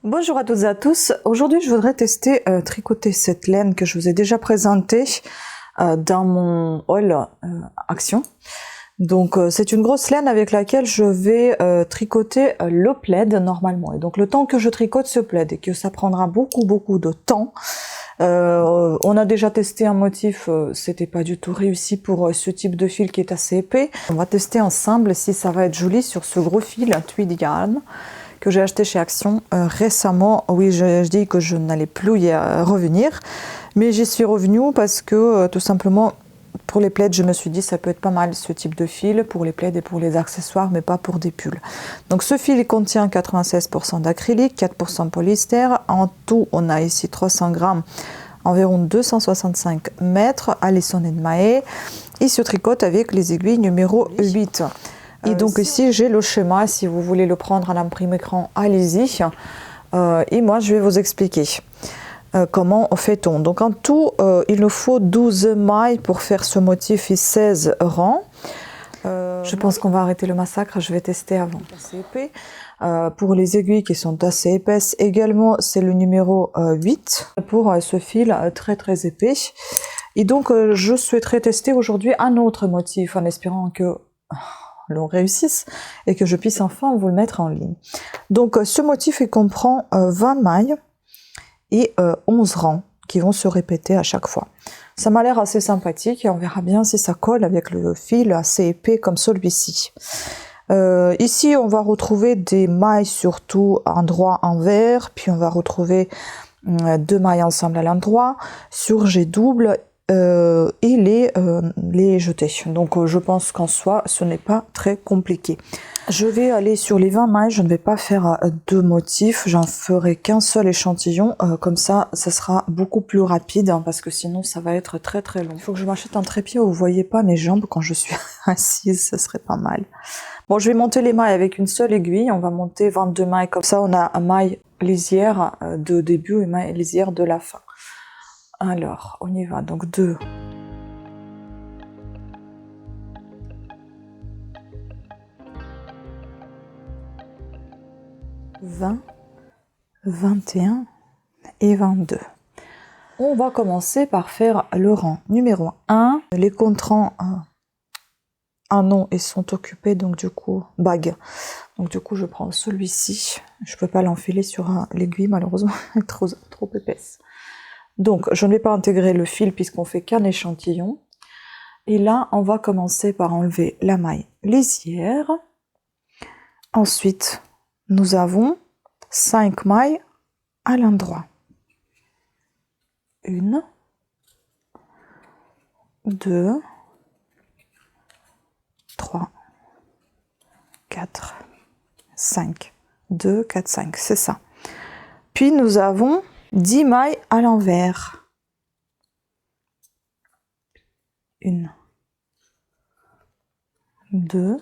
Bonjour à toutes et à tous. Aujourd'hui, je voudrais tester tricoter cette laine que je vous ai déjà présentée dans mon haul Action. Donc, c'est une grosse laine avec laquelle je vais tricoter le plaid normalement. Et donc, le temps que je tricote ce plaid et que ça prendra beaucoup de temps. On a déjà testé un motif, c'était pas du tout réussi pour ce type de fil qui est assez épais. On va tester ensemble si ça va être joli sur ce gros fil tweed yarn que j'ai acheté chez Action récemment. Oui, je dis que je n'allais plus y revenir, mais j'y suis revenue parce que tout simplement pour les plaids, je me suis dit ça peut être pas mal ce type de fil pour les plaids et pour les accessoires, mais pas pour des pulls. Donc ce fil il contient 96% d'acrylique, 4% polyester. En tout, on a ici 300 grammes, environ 265 mètres à l'essonné de Mahé. Il se tricote avec les aiguilles numéro 8. Et donc ici j'ai le schéma, si vous voulez le prendre à l'imprime écran, allez-y. Et moi je vais vous expliquer comment fait-on. Donc en tout, il nous faut 12 mailles pour faire ce motif et 16 rangs. Je pense qu'on va arrêter le massacre, je vais tester avant. C'est épais. Pour les aiguilles qui sont assez épaisses, également c'est le numéro 8 pour ce fil très épais. Et donc je souhaiterais tester aujourd'hui un autre motif en espérant que l'on réussisse et que je puisse enfin vous le mettre en ligne. Donc ce motif il comprend 20 mailles et 11 rangs qui vont se répéter à chaque fois. Ça m'a l'air assez sympathique et on verra bien si ça colle avec le fil assez épais comme celui-ci. Ici on va retrouver des mailles surtout endroit envers, puis on va retrouver 2 mailles ensemble à l'endroit, sur G double et les jeter. Donc je pense qu'en soi ce n'est pas très compliqué. Je vais aller sur les 20 mailles, je ne vais pas faire 2 motifs, j'en ferai qu'un seul échantillon, comme ça sera beaucoup plus rapide, hein, parce que sinon ça va être très long. Il faut que je m'achète un trépied où vous voyez pas mes jambes quand je suis assise, ça serait pas mal. Bon, je vais monter les mailles avec une seule aiguille, on va monter 22 mailles, comme ça on a maille lisière de début et maille lisière de la fin. Alors, on y va, donc 2. 20, 21 et 22. On va commencer par faire le rang numéro 1. Les contrans en nom et sont occupés, donc du coup, bague. Donc du coup, je prends celui-ci. Je peux pas l'enfiler sur l'aiguille, malheureusement, elle est trop épaisse. Donc, je ne vais pas intégrer le fil puisqu'on fait qu'un échantillon. Et là, on va commencer par enlever la maille lisière. Ensuite, nous avons 5 mailles à l'endroit. 1, 2, 3, 4, 5. 2, 4, 5, c'est ça. Puis nous avons 10 mailles à l'envers. 1, 2,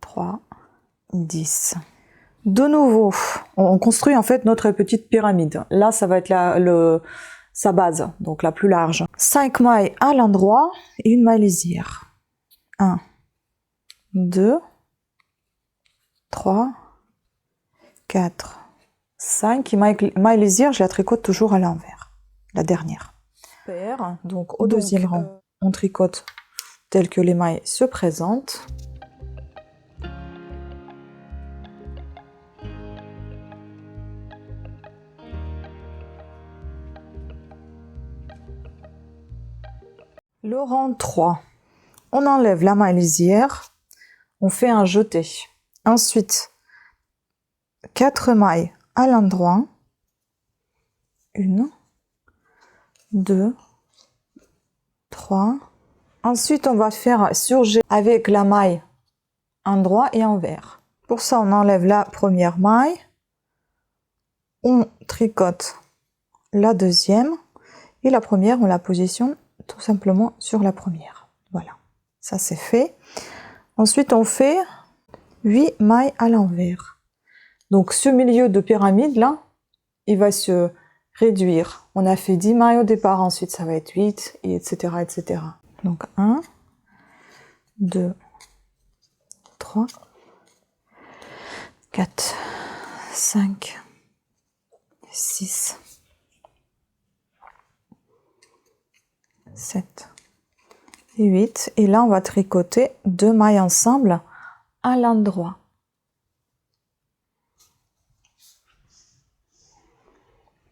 3, 10. De nouveau, on construit en fait notre petite pyramide. Là, ça va être sa base, donc la plus large. 5 mailles à l'endroit et une maille lisière. 1, 2, 3, 4, 5. Maille lisière, je la tricote toujours à l'envers, la dernière. Super. Donc au deuxième rang, on tricote tel que les mailles se présentent. Le rang 3, on enlève la maille lisière, on fait un jeté. Ensuite, 4 mailles à l'endroit. 1, 2, 3. Ensuite, on va faire surger avec la maille endroit et envers. Pour ça, on enlève la première maille. On tricote la deuxième. Et la première, on la positionne tout simplement sur la première. Voilà, ça c'est fait. Ensuite, on fait 8 mailles à l'envers. Donc, ce milieu de pyramide là, il va se réduire. On a fait 10 mailles au départ, ensuite ça va être 8, et etc. etc. Donc 1, 2, 3, 4, 5, 6, 7 et 8. Et là, on va tricoter 2 mailles ensemble à l'endroit.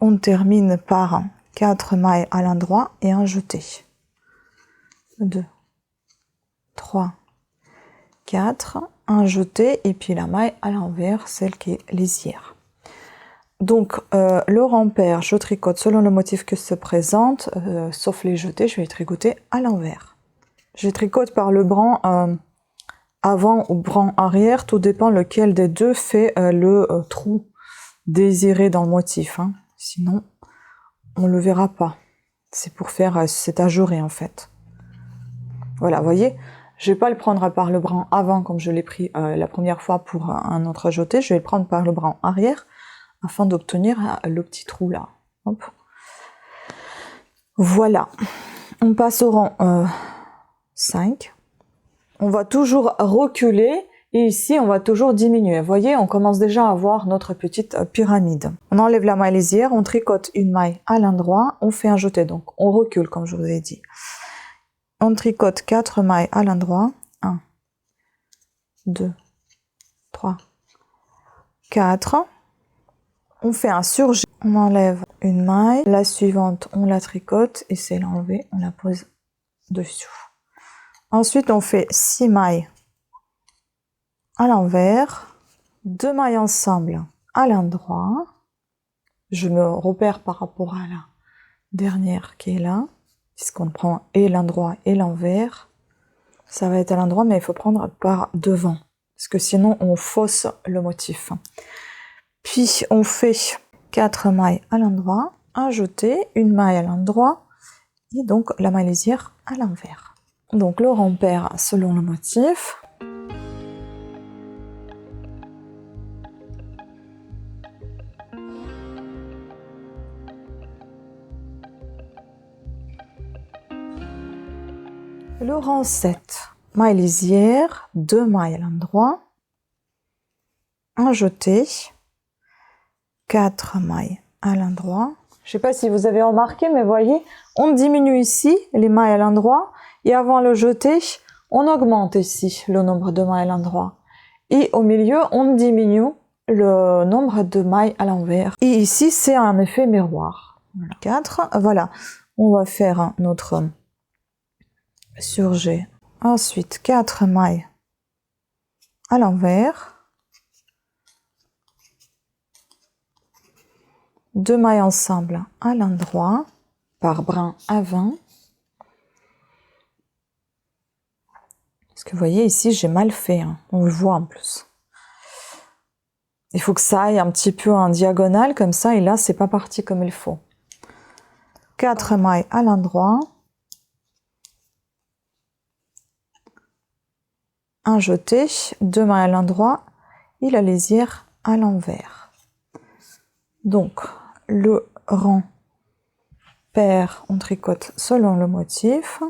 On termine par 4 mailles à l'endroit et un jeté. 2, 3, 4, un jeté et puis la maille à l'envers, celle qui est lisière. Donc le rempart, je tricote selon le motif que se présente, sauf les jetés, je vais tricoter à l'envers. Je tricote par le bran avant ou bran arrière, tout dépend lequel des deux fait le trou désiré dans le motif, hein. Sinon on le verra pas. C'est pour faire cet ajouré en fait. Voilà, vous voyez, je vais pas le prendre par le bran avant comme je l'ai pris la première fois pour un autre jeté, je vais le prendre par le bran arrière afin d'obtenir le petit trou là. Hop. Voilà, on passe au rang 5. On va toujours reculer et ici on va toujours diminuer. Vous voyez, on commence déjà à voir notre petite pyramide. On enlève la maille lisière, on tricote une maille à l'endroit, on fait un jeté, donc on recule comme je vous ai dit. On tricote 4 mailles à l'endroit, 1, 2, 3, 4. On fait un surjet, on enlève une maille, la suivante on la tricote et c'est l'enlever, on la pose dessous. Ensuite on fait 6 mailles à l'envers, 2 mailles ensemble à l'endroit. Je me repère par rapport à la dernière qui est là, puisqu'on prend et l'endroit et l'envers. Ça va être à l'endroit mais il faut prendre par devant, parce que sinon on fausse le motif. Puis on fait 4 mailles à l'endroit, un jeté, une maille à l'endroit et donc la maille lisière à l'envers. Donc le rempart selon le motif. Le rang 7, maille lisière, 2 mailles à l'endroit, un jeté, 4 mailles à l'endroit. Je ne sais pas si vous avez remarqué, mais voyez, on diminue ici les mailles à l'endroit et avant le jeté, on augmente ici le nombre de mailles à l'endroit. Et au milieu, on diminue le nombre de mailles à l'envers. Et ici, c'est un effet miroir. Voilà. 4, voilà. On va faire notre surjet. Ensuite, 4 mailles à l'envers. 2 mailles ensemble à l'endroit, par brin avant. Parce que vous voyez ici, j'ai mal fait, hein. On le voit en plus. Il faut que ça aille un petit peu en diagonale comme ça, et là, c'est pas parti comme il faut. 4 mailles à l'endroit. Un jeté, 2 mailles à l'endroit et la lisière à l'envers. Donc, le rang pair, on tricote selon le motif.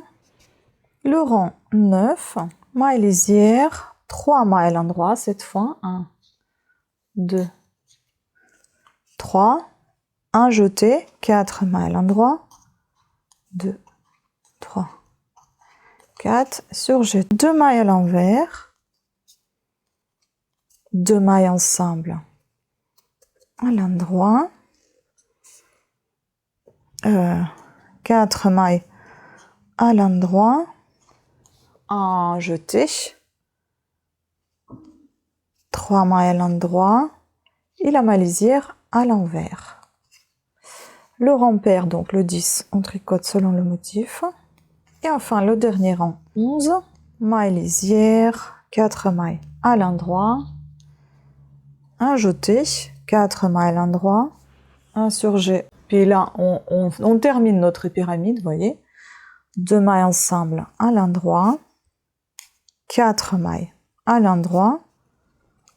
Le rang 9, maille lisière, 3 mailles à l'endroit cette fois. 1, 2, 3. Un jeté, 4 mailles à l'endroit. 2, 3, 4. Surjet, 2 mailles à l'envers. 2 mailles ensemble à l'endroit. 4 mailles à l'endroit, un jeté, 3 mailles à l'endroit et la maille lisière à l'envers. Le rempart, donc le 10, on tricote selon le motif. Et enfin le dernier rang, 11, maille lisière, 4 mailles à l'endroit, un jeté, 4 mailles à l'endroit, un surjet. Puis là, on termine notre pyramide, vous voyez. 2 mailles ensemble à l'endroit, 4 mailles à l'endroit,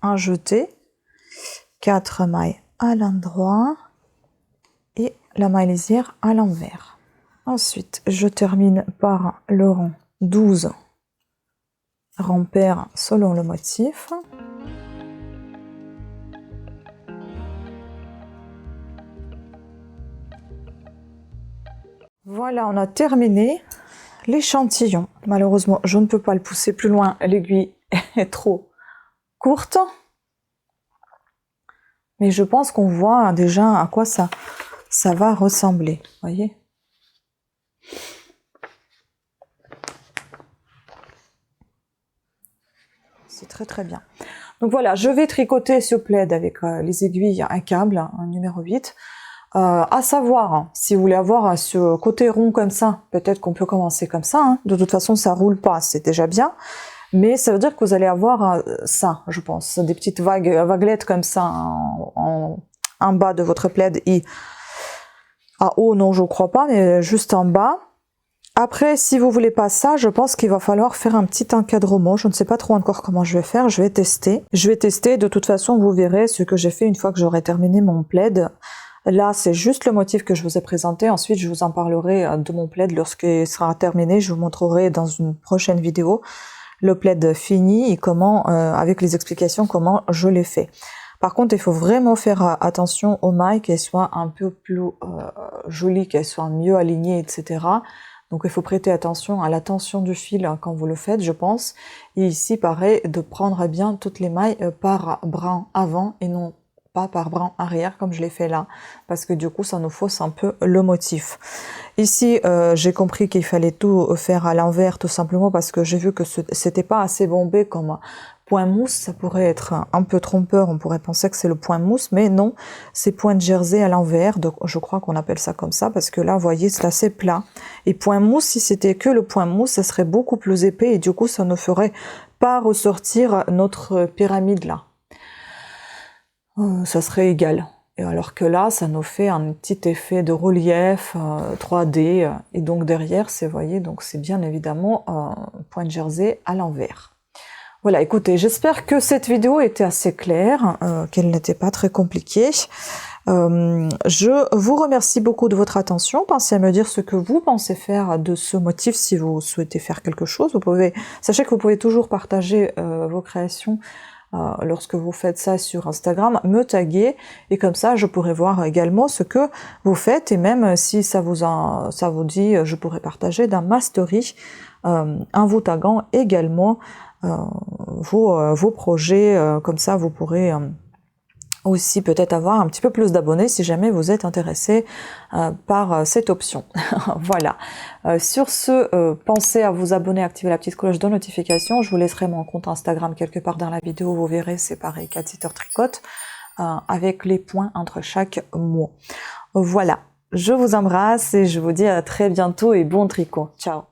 un jeté, 4 mailles à l'endroit et la maille lisière à l'envers. Ensuite, je termine par le rang 12, rempart selon le motif. Voilà, on a terminé l'échantillon. Malheureusement, je ne peux pas le pousser plus loin, l'aiguille est trop courte. Mais je pense qu'on voit déjà à quoi ça va ressembler, voyez. C'est très très bien. Donc voilà, je vais tricoter ce plaid avec les aiguilles, un câble, un numéro 8. À savoir, hein, si vous voulez avoir ce côté rond comme ça, peut-être qu'on peut commencer comme ça. Hein. De toute façon, ça roule pas, c'est déjà bien. Mais ça veut dire que vous allez avoir ça, je pense, des petites vaguelettes comme ça en bas de votre plaid. À haut, non, je crois pas, mais juste en bas. Après, si vous voulez pas ça, je pense qu'il va falloir faire un petit encadrement. Je ne sais pas trop encore comment je vais faire. Je vais tester. De toute façon, vous verrez ce que j'ai fait une fois que j'aurai terminé mon plaid. Là, c'est juste le motif que je vous ai présenté. Ensuite, je vous en parlerai de mon plaid lorsqu'il sera terminé. Je vous montrerai dans une prochaine vidéo le plaid fini et comment, avec les explications, comment je l'ai fait. Par contre, il faut vraiment faire attention aux mailles, qu'elles soient un peu plus jolies, qu'elles soient mieux alignées, etc. Donc, il faut prêter attention à la tension du fil quand vous le faites, je pense. Et ici, pareil, de prendre bien toutes les mailles par brin avant et non pas par brin arrière comme je l'ai fait là, parce que du coup ça nous fausse un peu le motif. Ici j'ai compris qu'il fallait tout faire à l'envers, tout simplement parce que j'ai vu que c'était pas assez bombé comme point mousse. Ça pourrait être un peu trompeur, on pourrait penser que c'est le point mousse, mais non, c'est point de jersey à l'envers, donc je crois qu'on appelle ça comme ça, parce que là vous voyez c'est assez plat. Et point mousse, si c'était que le point mousse, ça serait beaucoup plus épais et du coup ça ne ferait pas ressortir notre pyramide là. Ça serait égal. Et alors que là, ça nous fait un petit effet de relief 3D. Et donc derrière, vous voyez, donc c'est bien évidemment point de jersey à l'envers. Voilà, écoutez, j'espère que cette vidéo était assez claire, qu'elle n'était pas très compliquée. Je vous remercie beaucoup de votre attention. Pensez à me dire ce que vous pensez faire de ce motif si vous souhaitez faire quelque chose. Sachez que vous pouvez toujours partager vos créations lorsque vous faites ça sur Instagram, me taguer et comme ça je pourrai voir également ce que vous faites et même si ça vous dit, je pourrais partager dans ma story en vous taguant également vos projets, comme ça vous pourrez aussi peut-être avoir un petit peu plus d'abonnés si jamais vous êtes intéressé par cette option. Voilà. Sur ce, pensez à vous abonner, activer la petite cloche de notification. Je vous laisserai mon compte Instagram quelque part dans la vidéo. Vous verrez, c'est pareil, Cat Sitter Tricote, avec les points entre chaque mot. Voilà. Je vous embrasse et je vous dis à très bientôt et bon tricot. Ciao.